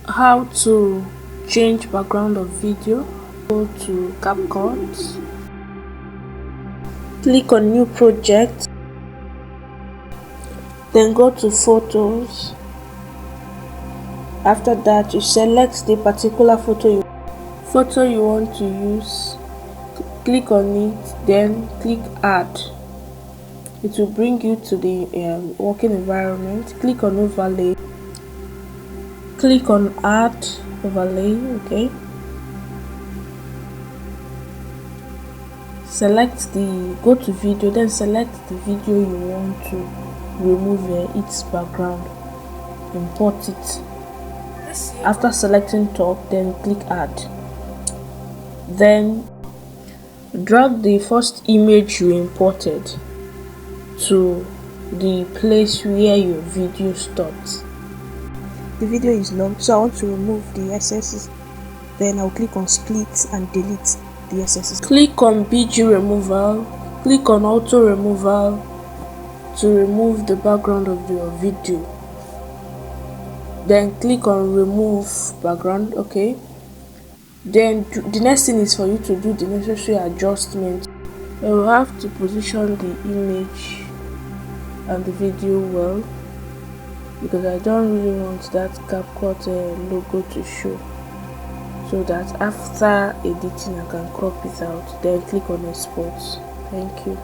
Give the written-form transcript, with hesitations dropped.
How to change background of video. Go to Capcut, click on new project, then go to photos. After that, you select the particular photo you want to use, click on it, then click add. It will bring you to the working environment. Click on overlay, click on add overlay. Okay, go to video, then select the video you want to remove its background, import it. After selecting top, then click add, then drag the first image you imported to the place where your video starts. The video is long, so I want to remove the excesses. Then I'll click on split and delete the excesses. Click on BG removal, click on auto removal to remove the background of your video. Then click on remove background. Okay, then the next thing is for you to do the necessary adjustment. You will have to position the image and the video well, because I don't really want that Capcut logo to show, so that after editing I can crop it out. Then click on export. Thank you.